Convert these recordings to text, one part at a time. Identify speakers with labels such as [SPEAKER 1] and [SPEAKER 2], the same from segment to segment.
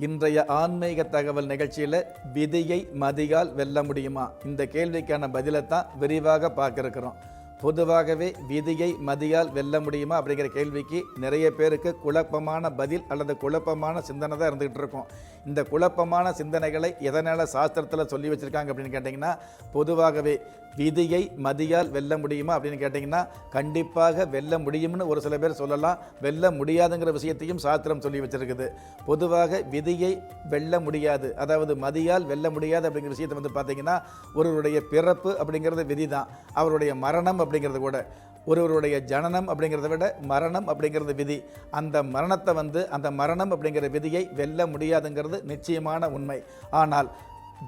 [SPEAKER 1] இன்றைய ஆன்மீக தகவல் நிகழ்ச்சியில் விதியை மதியால் வெல்ல முடியுமா? இந்த கேள்விக்கான பதிலை தான் விரிவாக பார்க்க இருக்கிறோம். பொதுவாகவே விதியை மதியால் வெல்ல முடியுமா அப்படிங்கிற கேள்விக்கு நிறைய பேருக்கு குழப்பமான பதில் அல்லது குழப்பமான சிந்தனை தான் இருந்துகிட்டு இருக்கும். இந்த குழப்பமான சிந்தனைகளை எதனால் சாஸ்திரத்தில் சொல்லி வச்சுருக்காங்க அப்படின்னு கேட்டிங்கன்னா, பொதுவாகவே விதியை மதியால் வெல்ல முடியுமா அப்படின்னு கேட்டிங்கன்னா, கண்டிப்பாக வெல்ல முடியும்னு ஒரு சில பேர் சொல்லலாம். வெல்ல முடியாதுங்கிற விஷயத்தையும் சாஸ்திரம் சொல்லி வச்சுருக்குது. பொதுவாக விதியை வெல்ல முடியாது, அதாவது மதியால் வெல்ல முடியாது அப்படிங்கிற விஷயத்தை வந்து பார்த்திங்கன்னா, ஒருவருடைய பிறப்பு அப்படிங்கிறது விதி தான். அவருடைய மரணம் அப்படிங்கிறது கூட, ஒருவருடைய ஜனனம் அப்படிங்கிறத விட மரணம் அப்படிங்கிறது விதி. அந்த மரணத்தை வந்து அந்த மரணம் அப்படிங்கிற விதியை வெல்ல முடியாதுங்கிறது நிச்சயமான உண்மை. ஆனால்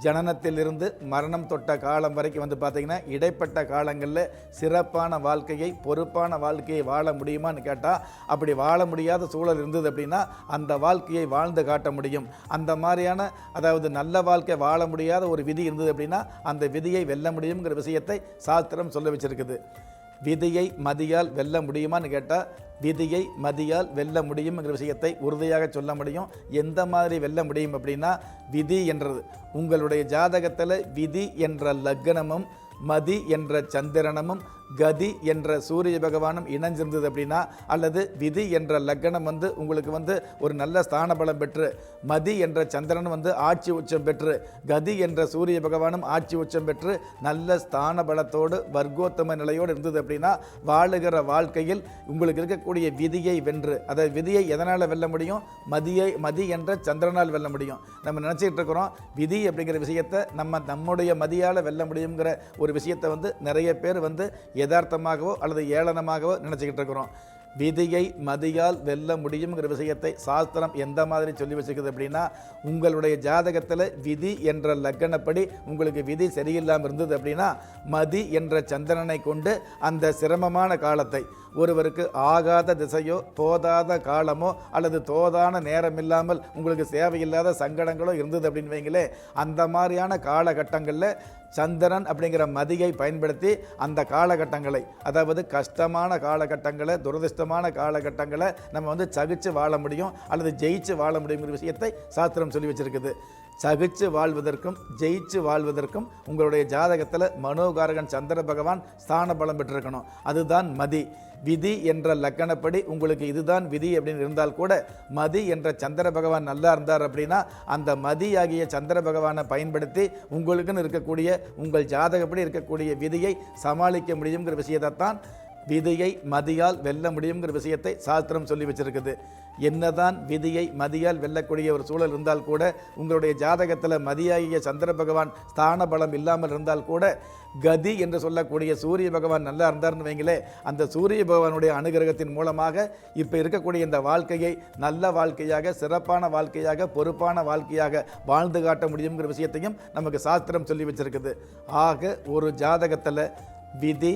[SPEAKER 1] ஜனனத்திலிருந்து மரணம் தொட்ட காலம் வரைக்கும் வந்து பார்த்திங்கன்னா, இடைப்பட்ட காலங்களில் சிறப்பான வாழ்க்கையை, பொறுப்பான வாழ்க்கையை வாழ முடியுமான்னு கேட்டால், அப்படி வாழ முடியாத சூழல் இருந்தது அப்படின்னா அந்த வாழ்க்கையை வாழ்ந்து காட்ட முடியும். அந்த மாதிரியான, அதாவது நல்ல வாழ்க்கை வாழ முடியாத ஒரு விதி இருந்தது அப்படின்னா அந்த விதியை வெல்ல முடியுங்கிற விஷயத்தை சாஸ்திரம் சொல்ல வச்சிருக்குது. விதியை மதியால் வெல்ல முடியுமான்னு கேட்டால், விதியை மதியால் வெல்ல முடியுங்கிற விஷயத்தை உறுதியாக சொல்ல முடியும். எந்த மாதிரி வெல்ல முடியும் அப்படின்னா, விதி என்றது உங்களுடைய ஜாதகத்தில் விதி என்ற லக்னமும் மதி என்ற சந்திரனமும் கதி என்ற சூரிய பகவானும் இணைஞ்சிருந்தது அப்படின்னா, அல்லது விதி என்ற லக்னம் வந்து உங்களுக்கு வந்து ஒரு நல்ல ஸ்தான பலம் பெற்று, மதி என்ற சந்திரன் வந்து ஆட்சி உச்சம் பெற்று, கதி என்ற சூரிய பகவானும் ஆட்சி உச்சம் பெற்று நல்ல ஸ்தான பலத்தோடு வர்க்கோத்தம நிலையோடு இருந்தது அப்படின்னா, வாழுகிற வாழ்க்கையில் உங்களுக்கு இருக்கக்கூடிய விதியை வென்று, அதாவது விதியை எதனால் வெல்ல முடியும்? மதி என்ற சந்திரனால் வெல்ல முடியும். நம்ம நினச்சிக்கிட்டு இருக்கிறோம் விதி அப்படிங்கிற விஷயத்தை நம்முடைய மதியால் வெல்ல முடியுங்கிற ஒரு விஷயத்தை வந்து நிறைய பேர் வந்து யதார்த்தமாகவோ அல்லது ஏளனமாகவோ நினச்சிக்கிட்டு இருக்கிறோம். விதியை மதியால் வெல்ல முடியுங்கிற விஷயத்தை சாஸ்திரம் எந்த மாதிரி சொல்லி வச்சுக்குது அப்படின்னா, உங்களுடைய ஜாதகத்தில் விதி என்ற லக்னப்படி உங்களுக்கு விதி சரியில்லாமல் இருந்தது அப்படின்னா, மதி என்ற சந்திரனை கொண்டு அந்த சிரமமான காலத்தை, ஒருவருக்கு ஆகாத திசையோ போதாத காலமோ அல்லது தோதான நேரம் இல்லாமல் உங்களுக்கு தேவையில்லாத சங்கடங்களோ இருந்தது அப்படின்னு வைங்களே, அந்த மாதிரியான காலகட்டங்களில் சந்திரன் அப்படிங்கிற மதியை பயன்படுத்தி அந்த காலகட்டங்களை, அதாவது கஷ்டமான காலகட்டங்களை, துரதிர்ஷ்டமான காலகட்டங்களை நம்ம வந்து சகிச்சு வாழ முடியும் அல்லது ஜெயிச்சு வாழ முடியுங்கிற விஷயத்தை சாஸ்திரம் சொல்லி வச்சிருக்குது. சகிச்சு வாழ்வதற்கும் ஜெயிச்சு வாழ்வதற்கும் உங்களுடைய ஜாதகத்தில் மனோகாரகன் சந்திர பகவான் ஸ்தான பலம் பெற்றிருக்கணும். அதுதான் மதி. விதி என்ற லக்கணப்படி உங்களுக்கு இதுதான் விதி அப்படின்னு இருந்தால் கூட, மதி என்ற சந்திர பகவான் நல்லா இருந்தார் அப்படின்னா அந்த மதி ஆகிய சந்திர பகவானை பயன்படுத்தி உங்களுக்குன்னு இருக்கக்கூடிய, உங்கள் ஜாதகப்படி இருக்கக்கூடிய விதியை சமாளிக்க முடியுங்கிற விஷயத்தைத்தான் விதியை மதியால் வெல்ல முடியுங்கிற விஷயத்தை சாஸ்திரம் சொல்லி வச்சிருக்குது. என்னதான் விதியை மதியால் வெல்லக்கூடிய ஒரு சூழல் இருந்தால் கூட, உங்களுடைய ஜாதகத்தில் மதியாகிய சந்திர பகவான் ஸ்தான பலம் இல்லாமல் இருந்தால் கூட, கதி என்று சொல்லக்கூடிய சூரிய பகவான் நல்லா இருந்தார்னு வைங்களே, அந்த சூரிய பகவானுடைய அனுகிரகத்தின் மூலமாக இப்போ இருக்கக்கூடிய இந்த வாழ்க்கையை நல்ல வாழ்க்கையாக, சிறப்பான வாழ்க்கையாக, பொறுப்பான வாழ்க்கையாக வாழ்ந்து காட்ட முடியுங்கிற விஷயத்தையும் நமக்கு சாஸ்திரம் சொல்லி வச்சிருக்குது. ஆக ஒரு ஜாதகத்தில் விதி,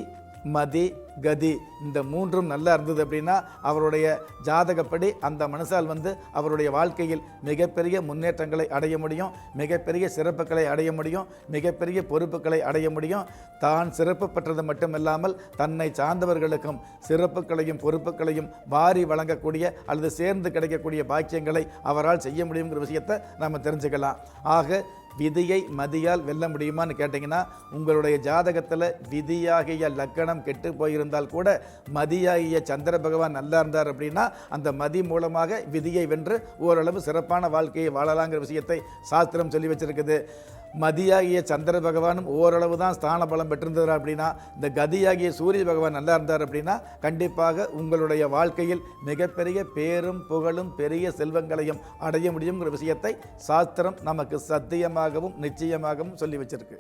[SPEAKER 1] மதி, கதி இந்த மூன்றும் நல்லா இருந்தது அப்படின்னா, அவருடைய ஜாதகப்படி அந்த மனுஷால் வந்து அவருடைய வாழ்க்கையில் மிகப்பெரிய முன்னேற்றங்களை அடைய முடியும், மிகப்பெரிய சிறப்புகளை அடைய முடியும், மிகப்பெரிய பொறுப்புகளை அடைய முடியும். தான் சிறப்பு பெற்றது மட்டுமில்லாமல் தன்னை சார்ந்தவர்களுக்கும் சிறப்புகளையும் பொறுப்புகளையும் வாரி வழங்கக்கூடிய அல்லது சேர்ந்து கிடைக்கக்கூடிய பாக்கியங்களை அவரால் செய்ய முடியுங்கிற விஷயத்தை நாம் தெரிஞ்சுக்கலாம். ஆக விதியை மதியால் வெல்ல முடியுமான்னு கேட்டிங்கன்னா, உங்களுடைய ஜாதகத்தில் விதியாகிய லக்கணம் கெட்டு போயிருந்தால் கூட மதியாகிய சந்திர பகவான் நல்லா இருந்தார் அப்படின்னா, அந்த மதி மூலமாக விதியை வென்று ஓரளவு சிறப்பான வாழ்க்கையை வாழலாங்கிற விஷயத்தை சாஸ்திரம் சொல்லி வச்சிருக்குது. மதியாகிய சந்திர பகவானும் ஓரளவு தான் ஸ்தான பலம் பெற்றிருந்தார் அப்படின்னா, இந்த கதியாகிய சூரிய பகவான் நல்லா இருந்தார் அப்படின்னா, கண்டிப்பாக உங்களுடைய வாழ்க்கையில் மிகப்பெரிய பேரும் புகழும் பெரிய செல்வங்களையும் அடைய முடியுங்கிற விஷயத்தை சாஸ்திரம் நமக்கு சத்தியமாகவும் நிச்சயமாகவும் சொல்லி வச்சிருக்கு.